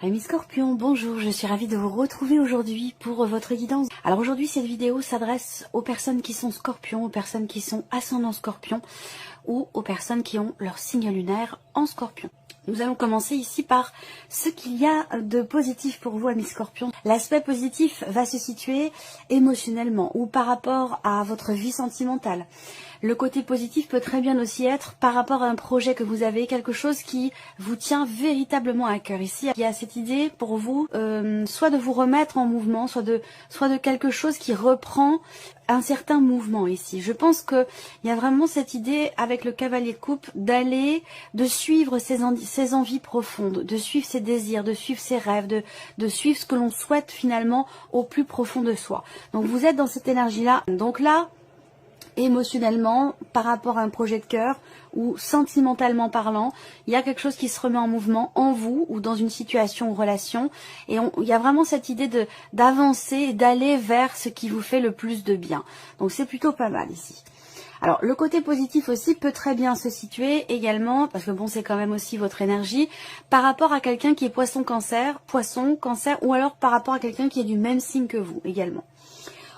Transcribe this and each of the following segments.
Amis Scorpions, bonjour, je suis ravie de vous retrouver aujourd'hui pour votre guidance. Alors aujourd'hui, cette vidéo s'adresse aux personnes qui sont Scorpions, aux personnes qui sont ascendant Scorpion ou aux personnes qui ont leur signe lunaire en Scorpion. Nous allons commencer ici par ce qu'il y a de positif pour vous, amis Scorpions. L'aspect positif va se situer émotionnellement ou par rapport à votre vie sentimentale. Le côté positif peut très bien aussi être par rapport à un projet que vous avez, quelque chose qui vous tient véritablement à cœur. Ici, il y a cette idée pour vous, soit de vous remettre en mouvement, soit de quelque chose qui reprend un certain mouvement ici. Je pense qu'il y a vraiment cette idée avec le cavalier de coupe de suivre ses envies profondes, de suivre ses désirs, de suivre ses rêves, de suivre ce que l'on souhaite finalement au plus profond de soi. Donc vous êtes dans cette énergie-là. Donc là, émotionnellement, par rapport à un projet de cœur ou sentimentalement parlant, il y a quelque chose qui se remet en mouvement en vous ou dans une situation ou relation, et il y a vraiment cette idée d'avancer et d'aller vers ce qui vous fait le plus de bien. Donc c'est plutôt pas mal ici. Alors le côté positif aussi peut très bien se situer également, parce que bon, c'est quand même aussi votre énergie, par rapport à quelqu'un qui est poisson cancer, ou alors par rapport à quelqu'un qui est du même signe que vous également.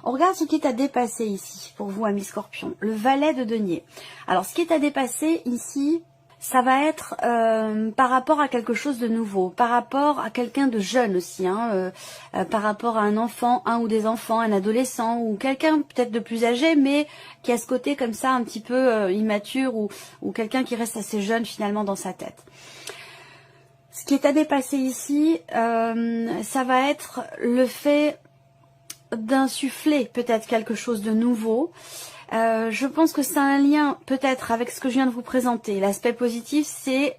On regarde ce qui est à dépasser ici, pour vous, amis Scorpions. Le valet de denier. Alors, ce qui est à dépasser ici, ça va être par rapport à quelque chose de nouveau, par rapport à quelqu'un de jeune aussi, par rapport à un enfant, un ou des enfants, un adolescent, ou quelqu'un peut-être de plus âgé, mais qui a ce côté comme ça, un petit peu immature, ou quelqu'un qui reste assez jeune finalement dans sa tête. Ce qui est à dépasser ici, ça va être le fait d'insuffler peut-être quelque chose de nouveau. Je pense que ça a un lien peut-être avec ce que je viens de vous présenter. L'aspect positif, c'est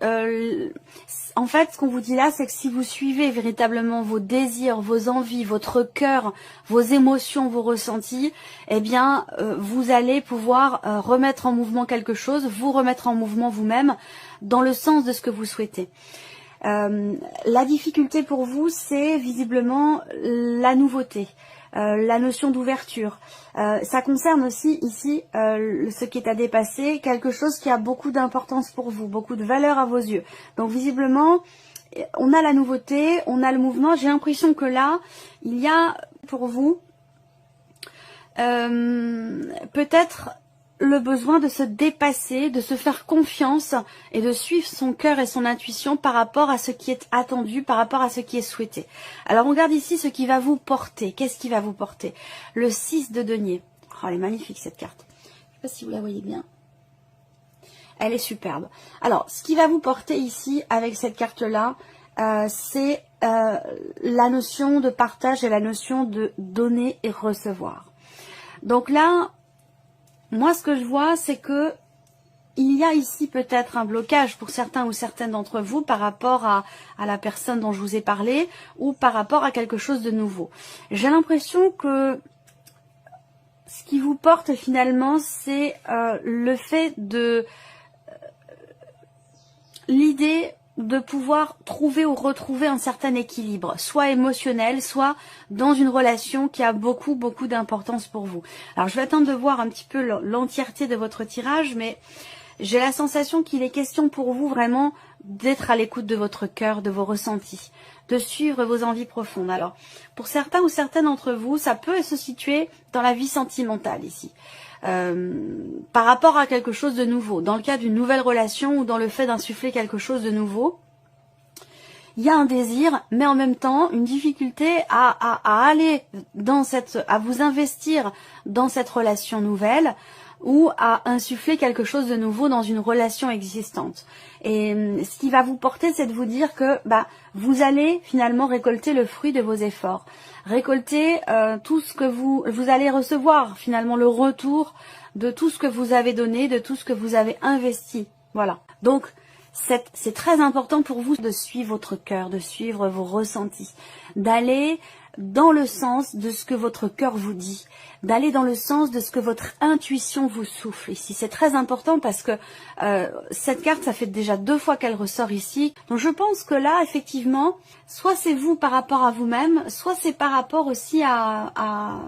en fait ce qu'on vous dit là, c'est que si vous suivez véritablement vos désirs, vos envies, votre cœur, vos émotions, vos ressentis, eh bien vous allez pouvoir remettre en mouvement quelque chose, vous remettre en mouvement vous-même dans le sens de ce que vous souhaitez. La difficulté pour vous, c'est visiblement la nouveauté. La notion d'ouverture. Ça concerne aussi ici ce qui est à dépasser, quelque chose qui a beaucoup d'importance pour vous, beaucoup de valeur à vos yeux. Donc visiblement, on a la nouveauté, on a le mouvement. J'ai l'impression que là, il y a pour vous peut-être le besoin de se dépasser, de se faire confiance et de suivre son cœur et son intuition par rapport à ce qui est attendu, par rapport à ce qui est souhaité. Alors on regarde ici ce qui va vous porter. Qu'est-ce qui va vous porter? Le 6 de denier. Oh, elle est magnifique cette carte. Je ne sais pas si vous la voyez bien. Elle est superbe. Alors, ce qui va vous porter ici avec cette carte-là, c'est la notion de partage et la notion de donner et recevoir. Donc là, moi, ce que je vois, c'est que il y a ici peut-être un blocage pour certains ou certaines d'entre vous par rapport à la personne dont je vous ai parlé ou par rapport à quelque chose de nouveau. J'ai l'impression que ce qui vous porte finalement, c'est le fait de l'idée de pouvoir trouver ou retrouver un certain équilibre, soit émotionnel, soit dans une relation qui a beaucoup d'importance pour vous. Alors je vais attendre de voir un petit peu l'entièreté de votre tirage, mais j'ai la sensation qu'il est question pour vous vraiment d'être à l'écoute de votre cœur, de vos ressentis, de suivre vos envies profondes. Alors pour certains ou certaines d'entre vous, ça peut se situer dans la vie sentimentale ici. Par rapport à quelque chose de nouveau, dans le cas d'une nouvelle relation ou dans le fait d'insuffler quelque chose de nouveau, il y a un désir, mais en même temps une difficulté à aller dans à vous investir dans cette relation nouvelle ou à insuffler quelque chose de nouveau dans une relation existante. Et ce qui va vous porter, c'est de vous dire que vous allez finalement récolter le fruit de vos efforts. Récolter tout ce que vous allez recevoir, finalement le retour de tout ce que vous avez donné, de tout ce que vous avez investi. Voilà. Donc, c'est très important pour vous de suivre votre cœur, de suivre vos ressentis, d'aller dans le sens de ce que votre cœur vous dit, d'aller dans le sens de ce que votre intuition vous souffle ici. C'est très important parce que cette carte, ça fait déjà 2 fois qu'elle ressort ici. Donc je pense que là, effectivement, soit c'est vous par rapport à vous-même, soit c'est par rapport aussi à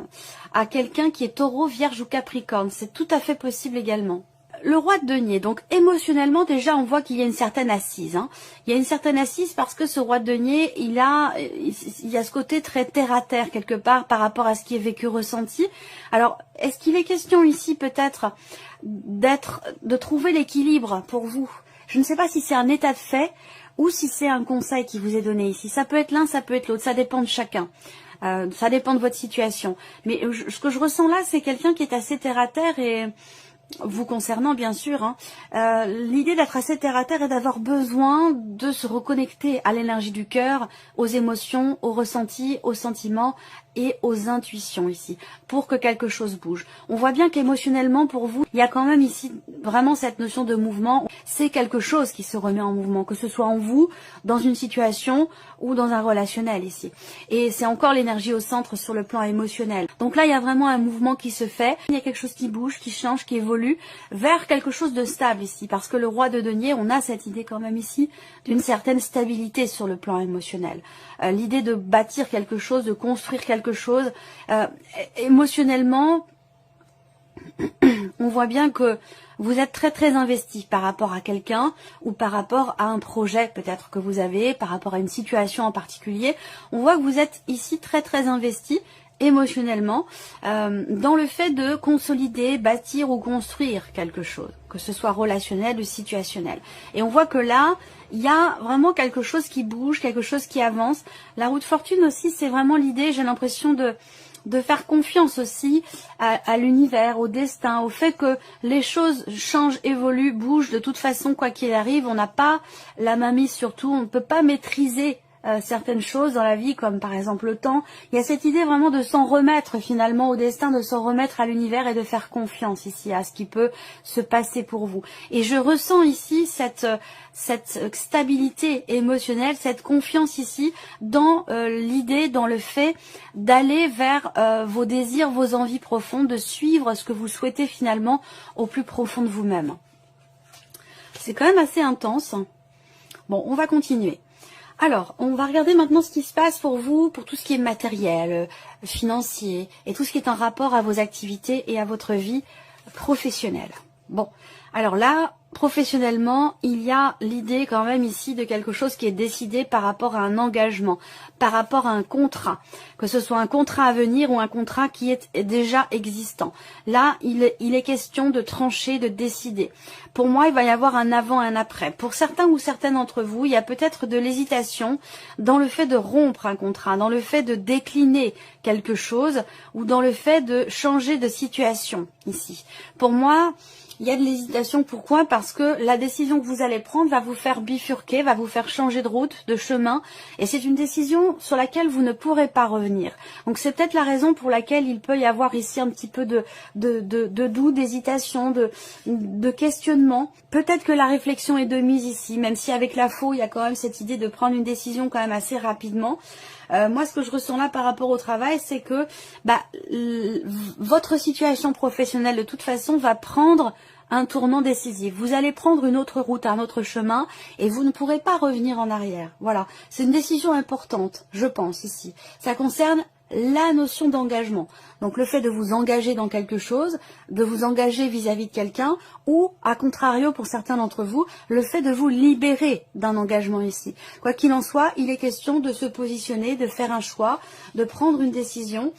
quelqu'un qui est taureau, vierge ou capricorne. C'est tout à fait possible également. le roi de denier, donc émotionnellement déjà on voit qu'il y a une certaine assise. Hein. Il y a une certaine assise parce que ce roi de denier, il y a ce côté très terre à terre quelque part par rapport à ce qui est vécu, ressenti. Alors, est-ce qu'il est question ici peut-être de trouver l'équilibre pour vous? Je ne sais pas si c'est un état de fait ou si c'est un conseil qui vous est donné ici. Ça peut être l'un, ça peut être l'autre, ça dépend de chacun. Ça dépend de votre situation. Mais ce que je ressens là, c'est quelqu'un qui est assez terre à terre et vous concernant bien sûr, hein, l'idée d'être assez terre à terre et d'avoir besoin de se reconnecter à l'énergie du cœur, aux émotions, aux ressentis, aux sentiments et aux intuitions ici, pour que quelque chose bouge. On voit bien qu'émotionnellement pour vous, il y a quand même ici vraiment cette notion de mouvement. C'est quelque chose qui se remet en mouvement, que ce soit en vous, dans une situation ou dans un relationnel ici. Et c'est encore l'énergie au centre sur le plan émotionnel. Donc là, il y a vraiment un mouvement qui se fait. Il y a quelque chose qui bouge, qui change, qui évolue vers quelque chose de stable ici. Parce que le roi de denier, on a cette idée quand même ici d'une certaine stabilité sur le plan émotionnel. L'idée de bâtir quelque chose, de construire quelque chose. Émotionnellement, on voit bien que vous êtes très très investi par rapport à quelqu'un ou par rapport à un projet peut-être que vous avez, par rapport à une situation en particulier. On voit que vous êtes ici très très investi émotionnellement dans le fait de consolider, bâtir ou construire quelque chose, que ce soit relationnel ou situationnel. Et on voit que là, il y a vraiment quelque chose qui bouge, quelque chose qui avance. La roue de fortune aussi, c'est vraiment l'idée, j'ai l'impression de faire confiance aussi à l'univers, au destin, au fait que les choses changent, évoluent, bougent. De toute façon, quoi qu'il arrive, on n'a pas la main mise sur tout, on ne peut pas maîtriser certaines choses dans la vie, comme par exemple le temps. Il y a cette idée vraiment de s'en remettre finalement au destin, de s'en remettre à l'univers et de faire confiance ici à ce qui peut se passer pour vous. Et je ressens ici cette stabilité émotionnelle, cette confiance ici dans l'idée, dans le fait d'aller vers vos désirs, vos envies profondes, de suivre ce que vous souhaitez finalement au plus profond de vous-même. C'est quand même assez intense. Bon, on va continuer. Alors, on va regarder maintenant ce qui se passe pour vous, pour tout ce qui est matériel, financier, et tout ce qui est en rapport à vos activités et à votre vie professionnelle. Bon, alors là, professionnellement, il y a l'idée quand même ici de quelque chose qui est décidé par rapport à un engagement, par rapport à un contrat, que ce soit un contrat à venir ou un contrat qui est déjà existant. Là, il est question de trancher, de décider. Pour moi, il va y avoir un avant et un après. Pour certains ou certaines d'entre vous, il y a peut-être de l'hésitation dans le fait de rompre un contrat, dans le fait de décliner quelque chose ou dans le fait de changer de situation ici. Pour moi, il y a de l'hésitation. Pourquoi? Parce que la décision que vous allez prendre va vous faire bifurquer, va vous faire changer de route, de chemin. Et c'est une décision sur laquelle vous ne pourrez pas revenir. Donc c'est peut-être la raison pour laquelle il peut y avoir ici un petit peu de doute, d'hésitation, de questionnement. Peut-être que la réflexion est de mise ici, même si avec la faux, il y a quand même cette idée de prendre une décision quand même assez rapidement. Moi, ce que je ressens là par rapport au travail, c'est que votre situation professionnelle, de toute façon, va prendre un tournant décisif. Vous allez prendre une autre route, un autre chemin, et vous ne pourrez pas revenir en arrière. Voilà, c'est une décision importante, je pense, ici. Ça concerne la notion d'engagement. Donc le fait de vous engager dans quelque chose, de vous engager vis-à-vis de quelqu'un, ou à contrario pour certains d'entre vous, le fait de vous libérer d'un engagement ici. Quoi qu'il en soit, il est question de se positionner, de faire un choix, de prendre une décision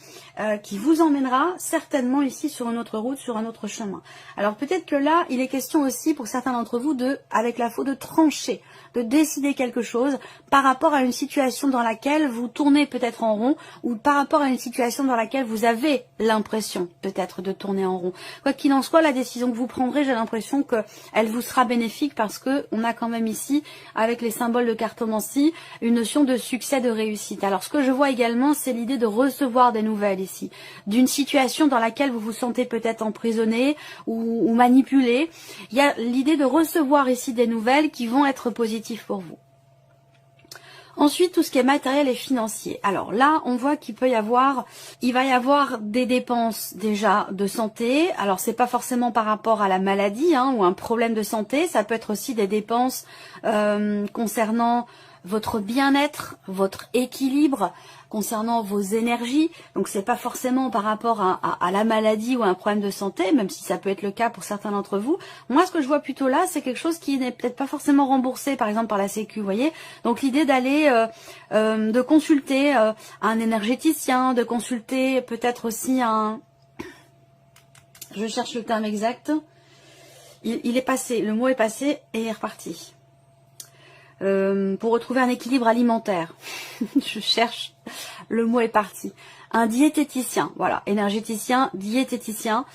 qui vous emmènera certainement ici sur une autre route, sur un autre chemin. Alors peut-être que là, il est question aussi pour certains d'entre vous avec la faute, de trancher, de décider quelque chose par rapport à une situation dans laquelle vous tournez peut-être en rond, ou par rapport à une situation dans laquelle vous avez l'impression peut-être de tourner en rond. Quoi qu'il en soit, la décision que vous prendrez, j'ai l'impression qu'elle vous sera bénéfique parce que on a quand même ici, avec les symboles de cartomancie, une notion de succès, de réussite. Alors ce que je vois également, c'est l'idée de recevoir des nouvelles ici, d'une situation dans laquelle vous vous sentez peut-être emprisonné ou manipulé. Il y a l'idée de recevoir ici des nouvelles qui vont être positives pour vous. Ensuite, tout ce qui est matériel et financier. Alors là, on voit il va y avoir des dépenses déjà de santé. Alors c'est pas forcément par rapport à la maladie ou un problème de santé. Ça peut être aussi des dépenses concernant votre bien-être, votre équilibre concernant vos énergies. Donc c'est pas forcément par rapport à la maladie ou à un problème de santé, même si ça peut être le cas pour certains d'entre vous. Moi, ce que je vois plutôt là, c'est quelque chose qui n'est peut-être pas forcément remboursé, par exemple par la Sécu, vous voyez. Donc l'idée d'aller de consulter un énergéticien, de consulter peut-être aussi un... Je cherche le terme exact. Il est passé, le mot est passé et est reparti. Pour retrouver un équilibre alimentaire. Je cherche, le mot est parti. Un diététicien, voilà, énergéticien, diététicien.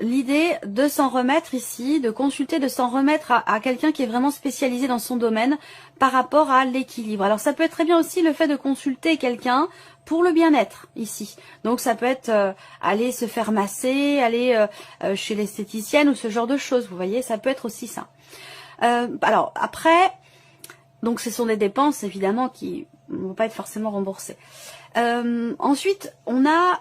L'idée de s'en remettre ici, de consulter, de s'en remettre à quelqu'un qui est vraiment spécialisé dans son domaine par rapport à l'équilibre. Alors ça peut être très bien aussi le fait de consulter quelqu'un pour le bien-être ici. Donc ça peut être aller se faire masser, aller chez l'esthéticienne ou ce genre de choses, vous voyez, ça peut être aussi ça. Alors après... Donc ce sont des dépenses évidemment qui ne vont pas être forcément remboursées. Ensuite, on a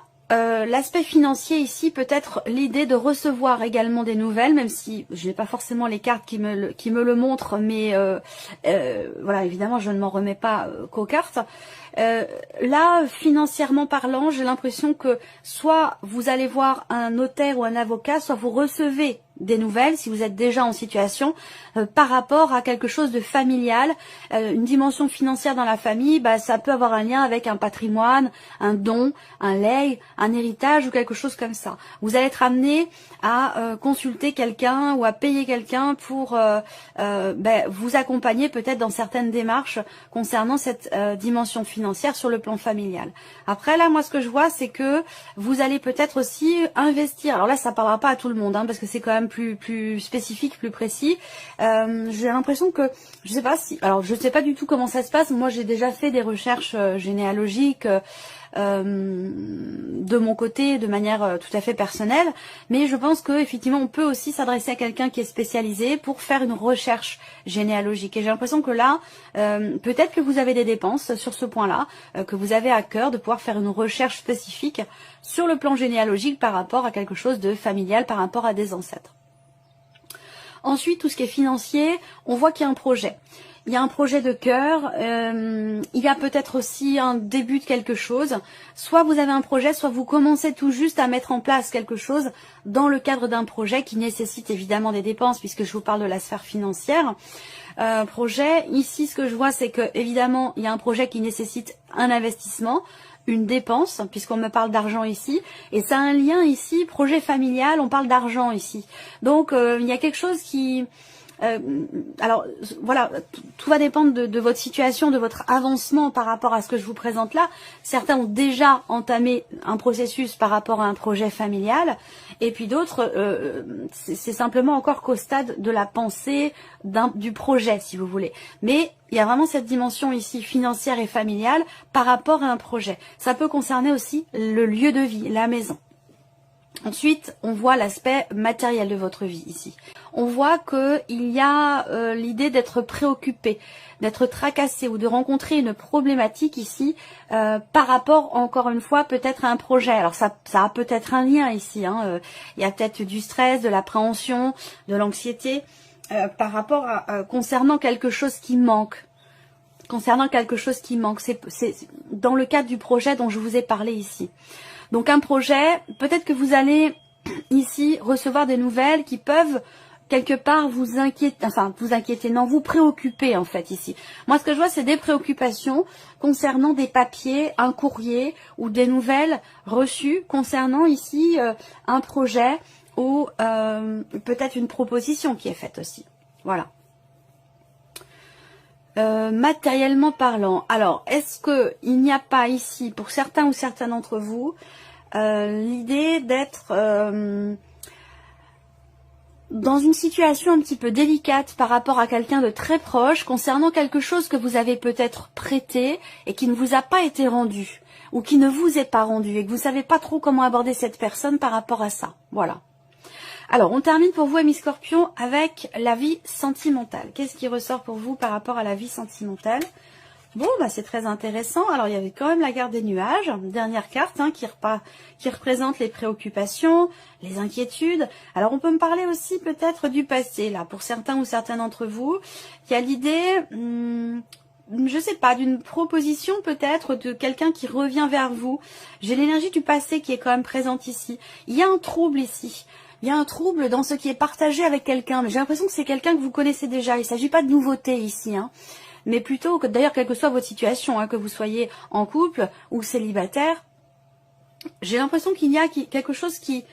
l'aspect financier ici, peut-être l'idée de recevoir également des nouvelles, même si je n'ai pas forcément les cartes qui me le montrent, mais voilà, évidemment je ne m'en remets pas qu'aux cartes. Là, financièrement parlant, j'ai l'impression que soit vous allez voir un notaire ou un avocat, soit vous recevez des nouvelles, si vous êtes déjà en situation, par rapport à quelque chose de familial, une dimension financière dans la famille, bah, ça peut avoir un lien avec un patrimoine, un don, un legs, un héritage ou quelque chose comme ça. Vous allez être amené à consulter quelqu'un ou à payer quelqu'un pour vous accompagner peut-être dans certaines démarches concernant cette dimension financière sur le plan familial. Après là, moi ce que je vois, c'est que vous allez peut-être aussi investir. Alors là, ça parlera pas à tout le monde, parce que c'est quand même plus spécifique, plus précis. J'ai l'impression que, je sais pas si, alors je sais pas du tout comment ça se passe. Moi, j'ai déjà fait des recherches généalogiques de mon côté, de manière tout à fait personnelle, mais je pense que effectivement, on peut aussi s'adresser à quelqu'un qui est spécialisé pour faire une recherche généalogique. Et j'ai l'impression que là, peut-être que vous avez des dépenses sur ce point-là, que vous avez à cœur de pouvoir faire une recherche spécifique sur le plan généalogique par rapport à quelque chose de familial, par rapport à des ancêtres. Ensuite, tout ce qui est financier, on voit qu'il y a un projet. Il y a un projet de cœur, il y a peut-être aussi un début de quelque chose. Soit vous avez un projet, soit vous commencez tout juste à mettre en place quelque chose dans le cadre d'un projet qui nécessite évidemment des dépenses, puisque je vous parle de la sphère financière. Projet, ici ce que je vois, c'est que évidemment il y a un projet qui nécessite un investissement, une dépense, puisqu'on me parle d'argent ici, et ça a un lien ici, projet familial, on parle d'argent ici. Donc il y a quelque chose qui... alors voilà, tout va dépendre de votre situation, de votre avancement par rapport à ce que je vous présente là. Certains ont déjà entamé un processus par rapport à un projet familial, et puis d'autres, c'est simplement encore qu'au stade de la pensée du projet, si vous voulez. Mais il y a vraiment cette dimension ici financière et familiale par rapport à un projet. Ça peut concerner aussi le lieu de vie, la maison. Ensuite, on voit l'aspect matériel de votre vie ici. On voit qu'il y a l'idée d'être préoccupé, d'être tracassé ou de rencontrer une problématique ici par rapport, encore une fois, peut-être à un projet. Alors ça a peut-être un lien ici. Il y a peut-être du stress, de l'appréhension, de l'anxiété par rapport à concernant quelque chose qui manque. Concernant quelque chose qui manque. C'est dans le cadre du projet dont je vous ai parlé ici. Donc un projet, peut-être que vous allez ici recevoir des nouvelles qui peuvent quelque part vous inquiéter, non, vous préoccuper en fait ici. Moi ce que je vois, c'est des préoccupations concernant des papiers, un courrier ou des nouvelles reçues concernant ici un projet ou peut-être une proposition qui est faite aussi. Voilà. Matériellement parlant, alors est-ce qu'il n'y a pas ici, pour certains ou certaines d'entre vous, l'idée d'être dans une situation un petit peu délicate par rapport à quelqu'un de très proche, concernant quelque chose que vous avez peut-être prêté et qui ne vous a pas été rendu, ou qui ne vous est pas rendu, et que vous ne savez pas trop comment aborder cette personne par rapport à ça. Voilà. Alors, on termine pour vous, amis Scorpions, avec la vie sentimentale. Qu'est-ce qui ressort pour vous par rapport à la vie sentimentale? Bon, bah c'est très intéressant. Alors, il y avait quand même la carte des nuages, dernière carte, qui représente les préoccupations, les inquiétudes. Alors, on peut me parler aussi peut-être du passé, là, pour certains ou certaines d'entre vous. Il y a l'idée je sais pas, d'une proposition peut-être de quelqu'un qui revient vers vous. J'ai l'énergie du passé qui est quand même présente ici. Il y a un trouble ici. Il y a un trouble dans ce qui est partagé avec quelqu'un, mais j'ai l'impression que c'est quelqu'un que vous connaissez déjà. Il ne s'agit pas de nouveauté ici, hein. Mais plutôt que, d'ailleurs, quelle que soit votre situation, hein, que vous soyez en couple ou célibataire, j'ai l'impression qu'il y a quelque chose qui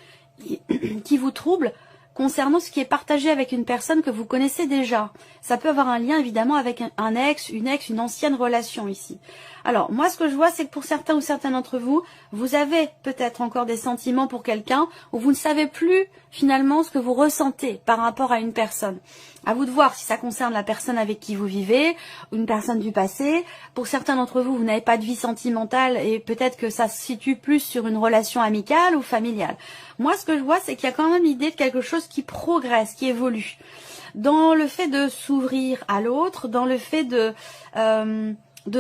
vous trouble concernant ce qui est partagé avec une personne que vous connaissez déjà. Ça peut avoir un lien évidemment avec un ex, une ancienne relation ici. Alors moi ce que je vois c'est que pour certains ou certaines d'entre vous, vous avez peut-être encore des sentiments pour quelqu'un ou vous ne savez plus finalement ce que vous ressentez par rapport à une personne. À vous de voir si ça concerne la personne avec qui vous vivez, une personne du passé. Pour certains d'entre vous, vous n'avez pas de vie sentimentale et peut-être que ça se situe plus sur une relation amicale ou familiale. Moi, ce que je vois, c'est qu'il y a quand même l'idée de quelque chose qui progresse, qui évolue. Dans le fait de s'ouvrir à l'autre, dans le fait de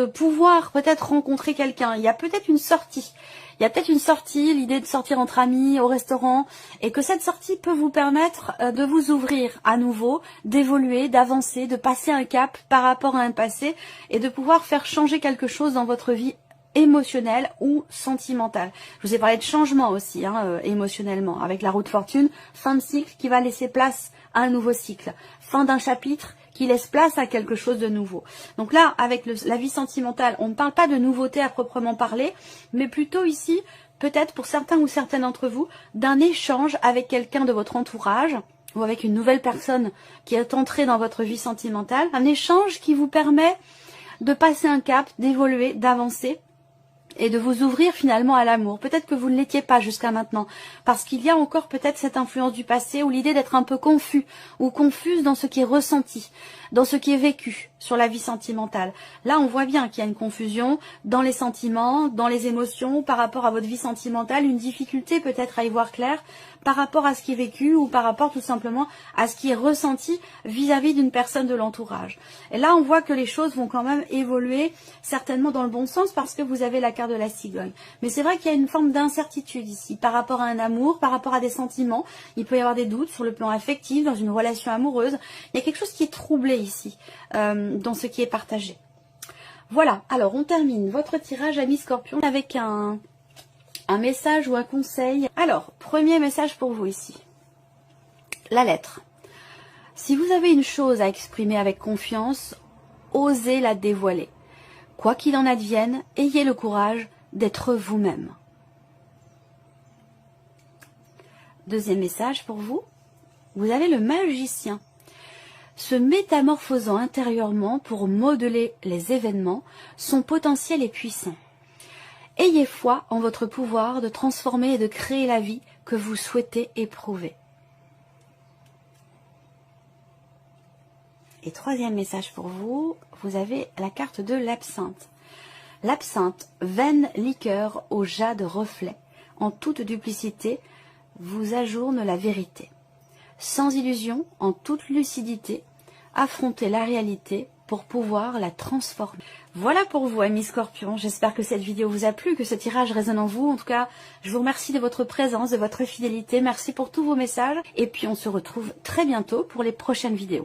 pouvoir peut-être rencontrer quelqu'un. Il y a peut-être une sortie. Il y a peut-être une sortie, l'idée de sortir entre amis, au restaurant, et que cette sortie peut vous permettre de vous ouvrir à nouveau, d'évoluer, d'avancer, de passer un cap par rapport à un passé, et de pouvoir faire changer quelque chose dans votre vie émotionnelle ou sentimentale. Je vous ai parlé de changement aussi, hein, émotionnellement, avec la roue de fortune, fin de cycle qui va laisser place à un nouveau cycle, fin d'un chapitre qui laisse place à quelque chose de nouveau. Donc là, avec la vie sentimentale, on ne parle pas de nouveauté à proprement parler, mais plutôt ici, peut-être pour certains ou certaines d'entre vous, d'un échange avec quelqu'un de votre entourage, ou avec une nouvelle personne qui est entrée dans votre vie sentimentale, un échange qui vous permet de passer un cap, d'évoluer, d'avancer, et de vous ouvrir finalement à l'amour. Peut-être que vous ne l'étiez pas jusqu'à maintenant, parce qu'il y a encore peut-être cette influence du passé ou l'idée d'être un peu confus ou confuse dans ce qui est ressenti, dans ce qui est vécu sur la vie sentimentale. Là, on voit bien qu'il y a une confusion dans les sentiments, dans les émotions, par rapport à votre vie sentimentale, une difficulté peut-être à y voir clair par rapport à ce qui est vécu ou par rapport tout simplement à ce qui est ressenti vis-à-vis d'une personne de l'entourage. Et là, on voit que les choses vont quand même évoluer, certainement dans le bon sens, parce que vous avez la carte de la cigogne. Mais c'est vrai qu'il y a une forme d'incertitude ici, par rapport à un amour, par rapport à des sentiments. Il peut y avoir des doutes sur le plan affectif, dans une relation amoureuse. Il y a quelque chose qui est troublé ici, dans ce qui est partagé. Voilà, alors on termine votre tirage, amis Scorpion, avec un message ou un conseil. Alors, premier message pour vous ici. La lettre. Si vous avez une chose à exprimer avec confiance, osez la dévoiler. Quoi qu'il en advienne, ayez le courage d'être vous-même. Deuxième message pour vous. Vous avez le magicien. Se métamorphosant intérieurement pour modeler les événements, son potentiel est puissant. Ayez foi en votre pouvoir de transformer et de créer la vie que vous souhaitez éprouver. Et troisième message pour vous, vous avez la carte de l'absinthe. L'absinthe, vaine liqueur au jade reflet, en toute duplicité, vous ajourne la vérité. Sans illusion, en toute lucidité, affrontez la réalité pour pouvoir la transformer. Voilà pour vous, amis Scorpions. J'espère que cette vidéo vous a plu, que ce tirage résonne en vous. En tout cas, je vous remercie de votre présence, de votre fidélité. Merci pour tous vos messages. Et puis, on se retrouve très bientôt pour les prochaines vidéos.